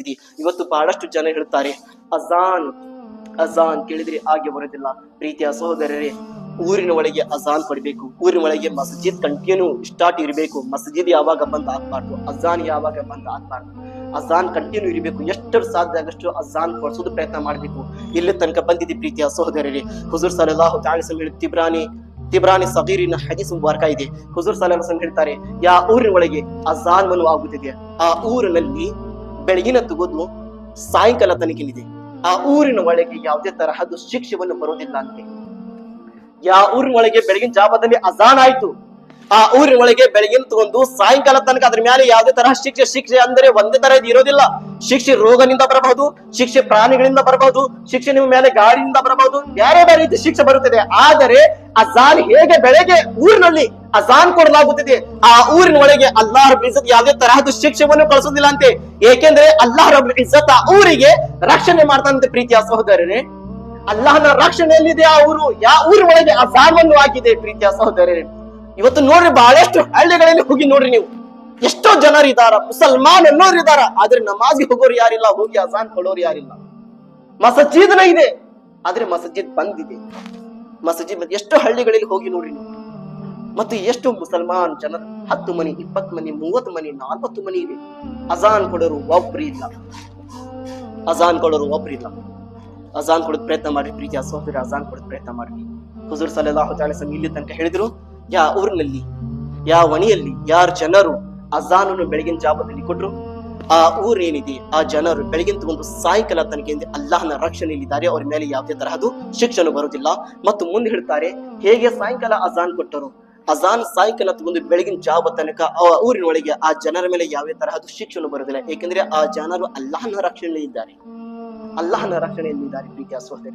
ಬಂದಿದೆ. ಇವತ್ತು ಬಹಳಷ್ಟು ಜನ ಹೇಳ್ತಾರೆ ಅಜಾನ್ ಅಜಾನ್ ಕೇಳಿದ್ರೆ ಹಾಗೆ ಬರೋದಿಲ್ಲ. ಪ್ರೀತಿಯ ಸಹೋದರರೇ, ಊರಿನ ಒಳಗೆ ಅಜಾನ್ ಕೊಡ್ಬೇಕು, ಊರಿನ ಒಳಗೆ ಮಸ್ಜಿದ್ ಕಂಟಿನ್ಯೂ ಸ್ಟಾರ್ಟ್ ಇರಬೇಕು. ಮಸ್ಜಿದ್ ಯಾವಾಗ ಬಂದ್ ಆಗ್ಬಾರ್ದು, ಅಜಾನ್ ಯಾವಾಗ ಬಂದ್ ಆಗ್ಬಾರ್ದು, ಅಜಾನ್ ಕಂಟಿನ್ಯೂ ಇರಬೇಕು. ಎಷ್ಟು ಸಾಧ್ಯ ಆಗಷ್ಟು ಅಜಾನ್ ಕೊಡಿಸೋದು ಪ್ರಯತ್ನ ಮಾಡ್ಬೇಕು. ಇಲ್ಲಿ ತನಕ ಬಂದಿದೆ ಪ್ರೀತಿಯ ಸಹೋದರರೇ. ಹುಜೂರ್ ಸಲ್ಲಲ್ಲಾಹು ತಆಲಾ ಅಲೈಹಿ ವಸಲ್ಲಂ ತಿಬ್ರಾನಿ ಸಗೀರಿನ ಹದೀಸ್ ಮುಬಾರಕ ಇದೆ. ಹುಜೂರ್ ಸಲ್ಲಲ್ಲಾಹು ಅಲೈಹಿ ವಸಲ್ಲಂ ಹೇಳ್ತಾರೆ, ಯಾ ಊರಿನ ಒಳಗೆ ಅಜಾನ್ ಮನು ಆಗುತ್ತಿದೆ, ಆ ಊರಿನಲ್ಲಿ ಬೆಳಗಿನ ತೆಗೆದು ಸಾಯಂಕಾಲ ತನಕನಿದೆ, ಆ ಊರಿನ ಒಳಗೆ ಯಾವುದೇ ತರಹದ ಶಿಕ್ಷೆಯನ್ನು ಬರೋದಿಲ್ಲ ಅಂತೆ. ಯಾ ಊರಿನ ಒಳಗೆ ಬೆಳಗಿನ ಜಾವದಲ್ಲಿ ಅಜಾನ್ ಆಯ್ತು, ಆ ಊರಿನ ಒಳಗೆ ಬೆಳಗಿನ ತಗೊಂಡು ಸಾಯಂಕಾಲ ತನಕ ಅದ್ರ ಮೇಲೆ ಯಾವುದೇ ತರಹ ಶಿಕ್ಷೆ ಅಂದ್ರೆ ಒಂದೇ ತರ ಇರೋದಿಲ್ಲ. ಶಿಕ್ಷೆ ರೋಗದಿಂದ ಬರಬಹುದು, ಶಿಕ್ಷೆ ಪ್ರಾಣಿಗಳಿಂದ ಬರಬಹುದು, ಶಿಕ್ಷೆ ನಿಮ್ಮ ಮೇಲೆ ಗಾಳಿಯಿಂದ ಬರಬಹುದು, ಬೇರೆ ಬೇರೆ ರೀತಿ ಶಿಕ್ಷೆ ಬರುತ್ತದೆ. ಆದರೆ ಅಜಾನ್ ಹೇಗೆ ಬೆಳಗ್ಗೆ ಊರಿನಲ್ಲಿ ಅಜಾನ್ ಕೊಡಲಾಗುತ್ತದೆ, ಆ ಊರಿನ ಒಳಗೆ ಅಲ್ಲಾಹ್ ರಬ್ಬುಲ್ ಇಜ್ಜತ್ ಯಾವುದೇ ತರಹದ ಶಿಕ್ಷೆಯನ್ನು ಕಳಿಸೋದಿಲ್ಲ ಅಂತೆ. ಏಕೆಂದ್ರೆ ಅಲ್ಲಾಹ್ ರಬ್ಬುಲ್ ಇಜ್ಜತ್ ಆ ಊರಿಗೆ ರಕ್ಷಣೆ ಮಾಡ್ತಾನಂತೆ. ಪ್ರೀತಿಯ ಸಹೋದರರೇ, ಅಲ್ಲಾಹನ ರಕ್ಷಣೆಯಲ್ಲಿದೆ ಆ ಊರು. ಯಾವ ಊರಿನ ಒಳಗೆ ಅಜಾನ್ ಅನ್ನು ಹಾಕಿದೆ. ಪ್ರೀತಿಯ ಸಹೋದರರೇ, ಇವತ್ತು ನೋಡ್ರಿ, ಬಹಳಷ್ಟು ಹಳ್ಳಿಗಳಲ್ಲಿ ಹೋಗಿ ನೋಡ್ರಿ ನೀವು, ಎಷ್ಟೋ ಜನರು ಇದಾರ, ಮುಸಲ್ಮಾನ್ ಅನ್ನೋರು ಇದಾರ, ಆದ್ರೆ ನಮಾಜ್ಗೆ ಹೋಗೋರು ಯಾರಿಲ್ಲ, ಹೋಗಿ ಅಜಾನ್ ಕೊಡೋರು ಯಾರಿಲ್ಲ. ಮಸಜಿದ್ನ ಇದೆ, ಆದ್ರೆ ಮಸಜಿದ್ ಬಂದಿದೆ. ಮಸಜಿದ್ ಎಷ್ಟೋ ಹಳ್ಳಿಗಳಲ್ಲಿ ಹೋಗಿ ನೋಡ್ರಿ ನೀವು, ಮತ್ತು ಎಷ್ಟು ಮುಸಲ್ಮಾನ್ ಜನರು 10 ಮನಿ 20 ಮನಿ 30 ಮನಿ 40 ಮನಿ ಇದೆ. ಅಜಾನ್ ಕೊಡೋರು ಒಬ್ರು ಇಲ್ಲ, ಅಜಾನ್ ಕೊಡೋರು ಒಬ್ರು ಇಲ್ಲ. ಅಜಾನ್ ಕೊಡೋದ್ ಪ್ರಯತ್ನ ಮಾಡಿ ಪ್ರೀತಿಯ ಸಹೋದರ, ಅಜಾನ್ ಕೊಡೋದ್ ಪ್ರಯತ್ನ ಮಾಡಿ. ಹುಜೂರ್ ಸಲ್ಲಲ್ಲಾಹು ತಆಲಾ ಅಲೈಹಿ ವಸಲ್ಲಂ ಇಲ್ಲಿ ತನಕ ಹೇಳಿದ್ರು, ಯಾ ಊರಿನಲ್ಲಿ ಯಾ ಮನೆಯಲ್ಲಿ ಯಾರು ಜನರು ಅಜಾನನ್ನು ಬೆಳಗಿನ ಜಾವದಲ್ಲಿ ಕೊಟ್ರು, ಆ ಊರೇನಿದೆ ಆ ಜನರು ಬೆಳಗಿನ ತಗೊಂಡು ಸಾಯಂಕಾಲ ತನಕ ಅಲ್ಲಾಹನ ರಕ್ಷಣೆಯಲ್ಲಿದ್ದಾರೆ, ಅವ್ರ ಮೇಲೆ ಯಾವುದೇ ತರಹದ ಶಿಕ್ಷಣ ಬರುವುದಿಲ್ಲ. ಮತ್ತು ಮುಂದೆ ಹೇಳ್ತಾರೆ, ಹೇಗೆ ಸಾಯಂಕಾಲ ಅಜಾನ್ ಕೊಟ್ಟರು, ಅಜಾನ್ ಸಾಯಂಕಾಲ ತಗೊಂಡು ಬೆಳಗಿನ ಜಾವ ತನಕ ಆ ಊರಿನ ಒಳಗೆ ಆ ಜನರ ಮೇಲೆ ಯಾವುದೇ ತರಹದ ಶಿಕ್ಷಣ ಬರುವುದಿಲ್ಲ. ಏಕೆಂದ್ರೆ ಆ ಜನರು ಅಲ್ಲಾಹನ ರಕ್ಷಣೆಯಲ್ಲಿದ್ದಾರೆ, ಅಲ್ಲಾಹನ ರಕ್ಷಣೆಯಲ್ಲಿದ್ದಾರೆ. ಪ್ರೀತಿಯ ಸಹೋದರಿ,